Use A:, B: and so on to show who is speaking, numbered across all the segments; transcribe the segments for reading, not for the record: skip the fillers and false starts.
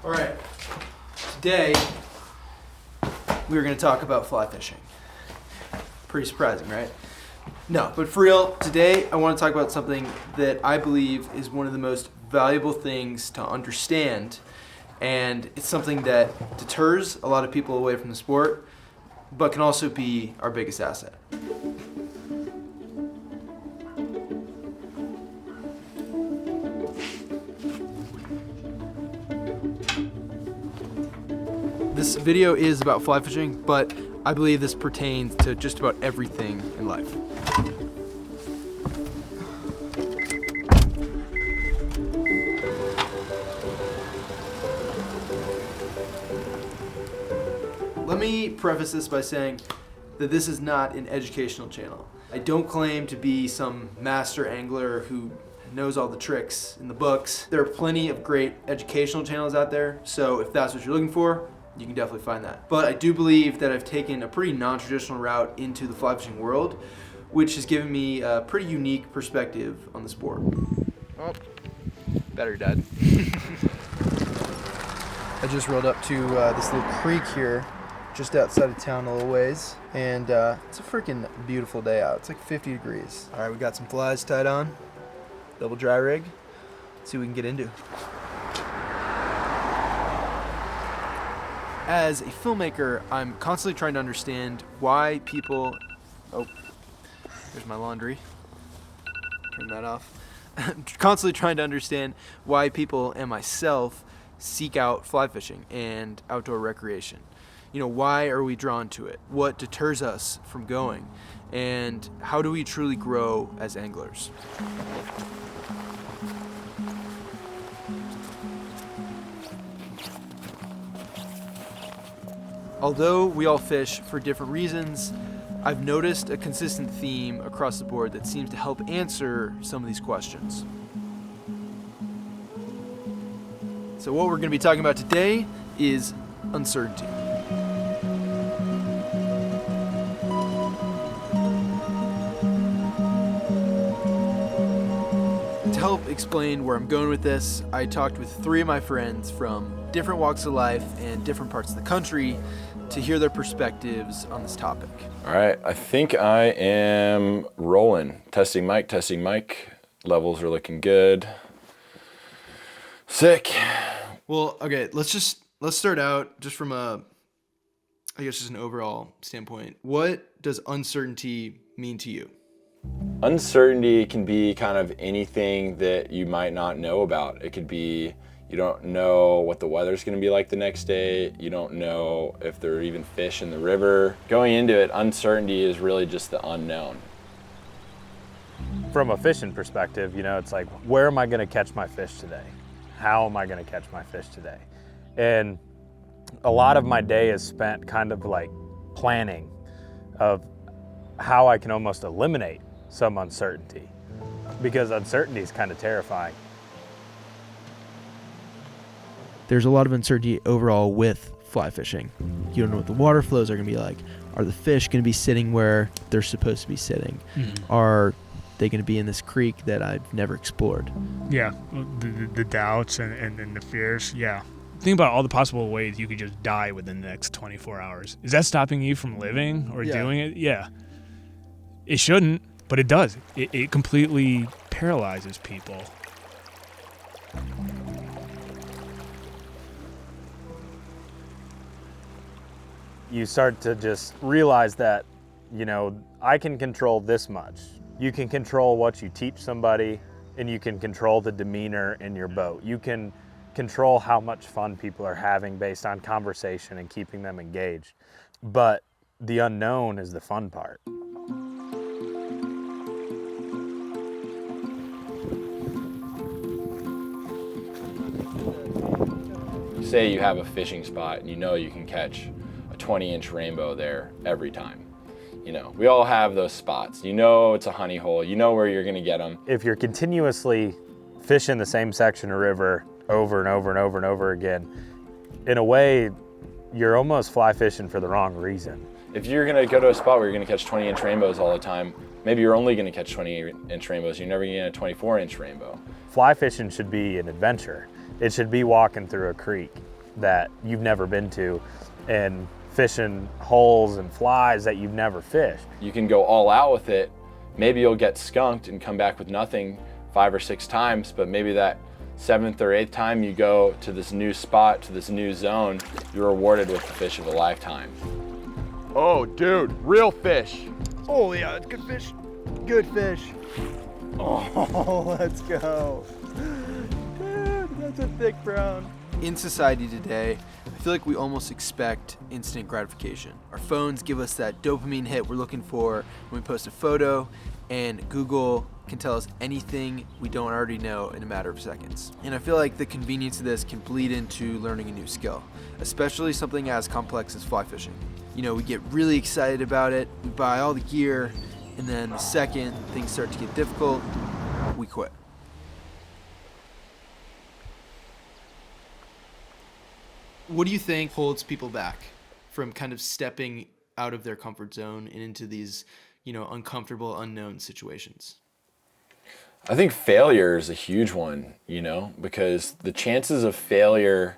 A: All right, today we're going to talk about fly fishing. Pretty surprising, right? No, but for real, today I want to talk about something that I believe is one of the most valuable things to understand, and it's something that deters a lot of people away from the sport, but can also be our biggest asset. This video is about fly fishing, but I believe this pertains to just about everything in life. Let me preface this by saying that this is not an educational channel. I don't claim to be some master angler who knows all the tricks in the books. There are plenty of great educational channels out there, so if that's what you're looking for, you can definitely find that. But I do believe that I've taken a pretty non-traditional route into the fly fishing world, which has given me a pretty unique perspective on the sport. Oh, battery died. I just rolled up to this little creek here, just outside of town a little ways, and it's a freaking beautiful day out. It's like 50 degrees. All right, we got some flies tied on, double dry rig. Let's see what we can get into. As a filmmaker, I'm constantly trying to understand why people... Oh, there's my laundry. Turn that off. I'm constantly trying to understand why people and myself seek out fly fishing and outdoor recreation. You know, why are we drawn to it? What deters us from going? And how do we truly grow as anglers? Although we all fish for different reasons, I've noticed a consistent theme across the board that seems to help answer some of these questions. So what we're going to be talking about today is uncertainty. To help explain where I'm going with this, I talked with 3 of my friends from different walks of life and different parts of the country to hear their perspectives on this topic.
B: All right, I think I am rolling. Testing mic. Levels are looking good. Sick.
A: Well, okay, let's start out just from just an overall standpoint. What does uncertainty mean to you?
B: Uncertainty can be kind of anything that you might not know about. It could be you don't know what the weather's going to be like the next day. You don't know if there are even fish in the river. Going into it, uncertainty is really just the unknown.
C: From a fishing perspective, you know, it's like, where am I going to catch my fish today? How am I going to catch my fish today? And a lot of my day is spent kind of like planning of how I can almost eliminate some uncertainty, because uncertainty is kind of terrifying.
A: There's a lot of uncertainty overall with fly fishing. You don't know what the water flows are going to be like. Are the fish going to be sitting where they're supposed to be sitting? Mm-hmm. Are they going to be in this creek that I've never explored?
D: Yeah, the doubts and the fears, yeah. Think about all the possible ways you could just die within the next 24 hours. Is that stopping you from living or doing it? Yeah. It shouldn't, but it does. It completely paralyzes people.
C: You start to just realize that, you know, I can control this much. You can control what you teach somebody, and you can control the demeanor in your boat. You can control how much fun people are having based on conversation and keeping them engaged. But the unknown is the fun part.
B: Say you have a fishing spot and you know you can catch a 20-inch rainbow there every time. You know, we all have those spots. You know it's a honey hole. You know where you're going to get them.
C: If you're continuously fishing the same section of river over and over and over and over again, in a way, you're almost fly fishing for the wrong reason.
B: If you're going to go to a spot where you're going to catch 20-inch rainbows all the time, maybe you're only going to catch 20-inch rainbows. You're never going to get a 24-inch rainbow.
C: Fly fishing should be an adventure. It should be walking through a creek. that you've never been to and fishing holes and flies that you've never fished.
B: You can go all out with it. Maybe you'll get skunked and come back with nothing 5 or 6 times, but maybe that 7th or 8th time you go to this new spot, to this new zone, you're rewarded with the fish of a lifetime. Oh, dude, real fish.
A: Oh yeah, it's good fish. Good fish. Oh, let's go. Dude, that's a thick brown. In society today, I feel like we almost expect instant gratification. Our phones give us that dopamine hit we're looking for when we post a photo, and Google can tell us anything we don't already know in a matter of seconds. And I feel like the convenience of this can bleed into learning a new skill, especially something as complex as fly fishing. You know, we get really excited about it, we buy all the gear, and then the second things start to get difficult, we quit. What do you think holds people back from kind of stepping out of their comfort zone and into these, you know, uncomfortable, unknown situations?
B: I think failure is a huge one, you know, because the chances of failure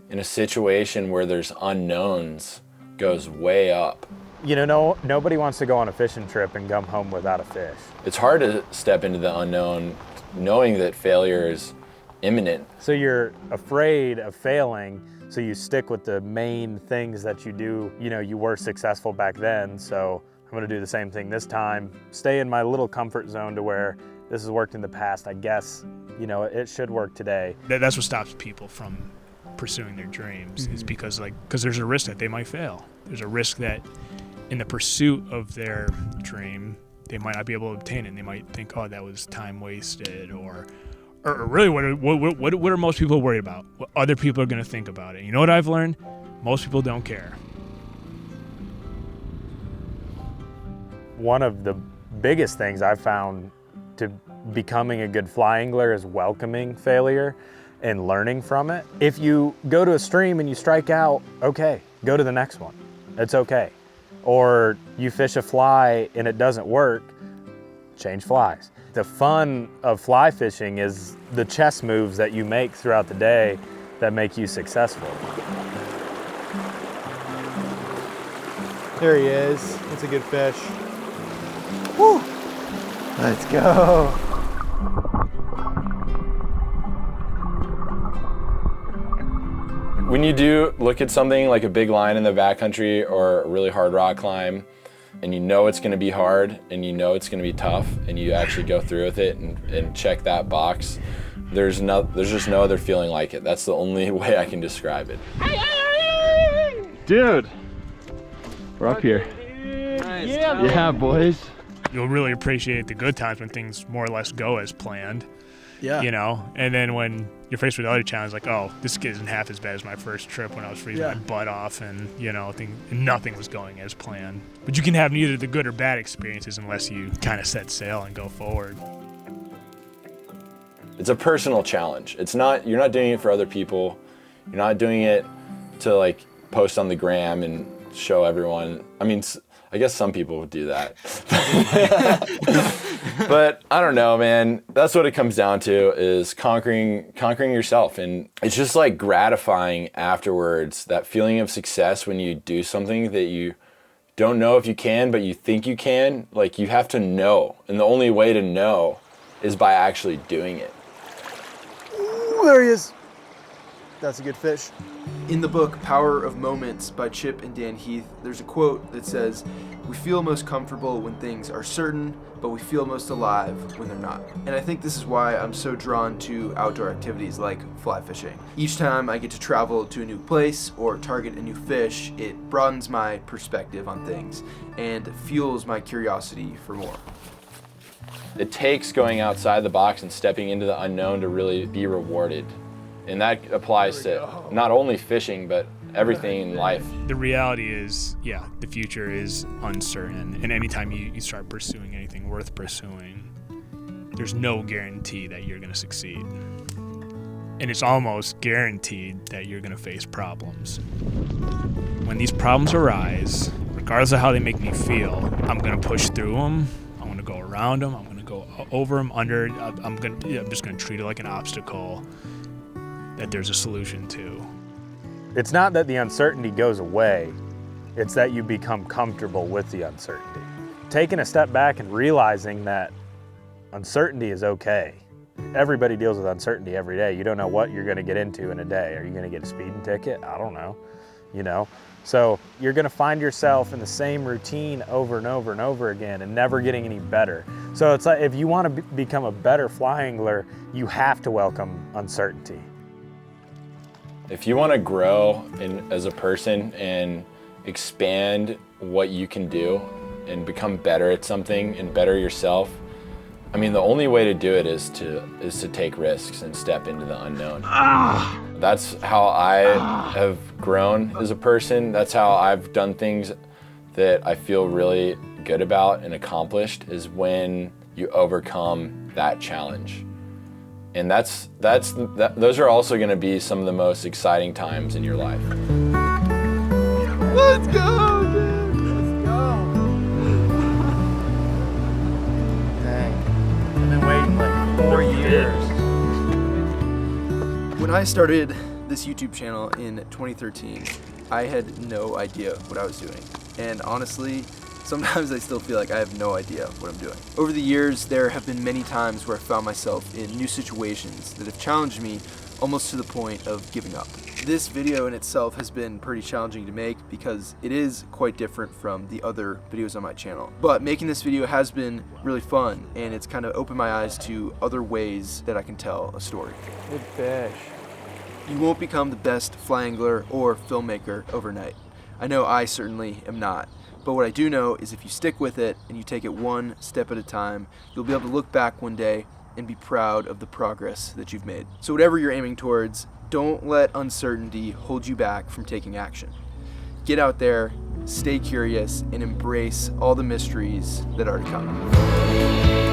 B: in a situation where there's unknowns goes way up.
C: You know, nobody wants to go on a fishing trip and come home without a fish.
B: It's hard to step into the unknown knowing that failure is imminent.
C: So you're afraid of failing, so you stick with the main things that you do. You know, you were successful back then, so I'm gonna do the same thing this time. Stay in my little comfort zone to where this has worked in the past. I guess, you know, it should work today.
D: That's what stops people from pursuing their dreams, is because there's a risk that they might fail. There's a risk that in the pursuit of their dream, they might not be able to obtain it. And they might think, oh, that was time wasted, or really, what are most people worried about? What other people are going to think about it. You know what I've learned? Most people don't care.
C: One of the biggest things I've found to becoming a good fly angler is welcoming failure and learning from it. If you go to a stream and you strike out, okay, go to the next one. It's okay. Or you fish a fly and it doesn't work, change flies. The fun of fly fishing is the chess moves that you make throughout the day that make you successful.
A: There he is. That's a good fish. Woo! Let's go.
B: When you do look at something like a big line in the backcountry or a really hard rock climb, and you know it's going to be hard and you know it's going to be tough, and you actually go through with it and check that box, there's just no other feeling like it. That's the only way I can describe it.
E: Dude, we're up here.
A: Nice.
E: Yeah, boys.
D: You'll really appreciate the good times when things more or less go as planned.
A: Yeah.
D: You know, and then when you're faced with other challenges, like, oh, this isn't half as bad as my first trip when I was freezing my butt off and, you know, nothing was going as planned. But you can have neither the good or bad experiences unless you kind of set sail and go forward.
B: It's a personal challenge. You're not doing it for other people. You're not doing it to like post on the gram and show everyone. I mean, I guess some people would do that. But I don't know, man. That's what it comes down to, is conquering yourself. And it's just like gratifying afterwards, that feeling of success when you do something that you don't know if you can, but you think you can. Like, you have to know. And the only way to know is by actually doing it.
A: Ooh, there he is. That's a good fish. In the book Power of Moments by Chip and Dan Heath, there's a quote that says, "We feel most comfortable when things are certain, but we feel most alive when they're not." And I think this is why I'm so drawn to outdoor activities like fly fishing. Each time I get to travel to a new place or target a new fish, it broadens my perspective on things and fuels my curiosity for more.
B: It takes going outside the box and stepping into the unknown to really be rewarded. And that applies to not only fishing, but everything in life.
D: The reality is, yeah, the future is uncertain. And anytime you start pursuing anything worth pursuing, there's no guarantee that you're going to succeed. And it's almost guaranteed that you're going to face problems. When these problems arise, regardless of how they make me feel, I'm going to push through them. I'm going to go around them. I'm going to go over them, under. I'm just going to treat it like an obstacle that there's a solution to.
C: It's not that the uncertainty goes away, it's that you become comfortable with the uncertainty. Taking a step back and realizing that uncertainty is okay. Everybody deals with uncertainty every day. You don't know what you're gonna get into in a day. Are you gonna get a speeding ticket? I don't know, you know? So you're gonna find yourself in the same routine over and over and over again and never getting any better. So it's like, if you wanna become a better fly angler, you have to welcome uncertainty.
B: If you wanna grow as a person and expand what you can do and become better at something and better yourself, I mean, the only way to do it is to take risks and step into the unknown. That's how I have grown as a person. That's how I've done things that I feel really good about and accomplished, is when you overcome that challenge. And those are also gonna be some of the most exciting times in your life.
A: Let's go, dude. Let's go.
C: Dang, I've been waiting like 4 years.
A: When I started this YouTube channel in 2013, I had no idea what I was doing. And honestly, sometimes I still feel like I have no idea what I'm doing. Over the years, there have been many times where I found myself in new situations that have challenged me almost to the point of giving up. This video in itself has been pretty challenging to make because it is quite different from the other videos on my channel. But making this video has been really fun, and it's kind of opened my eyes to other ways that I can tell a story.
C: Good fish.
A: You won't become the best fly angler or filmmaker overnight. I know I certainly am not. But what I do know is if you stick with it and you take it one step at a time, you'll be able to look back one day and be proud of the progress that you've made. So whatever you're aiming towards, don't let uncertainty hold you back from taking action. Get out there, stay curious, and embrace all the mysteries that are to come.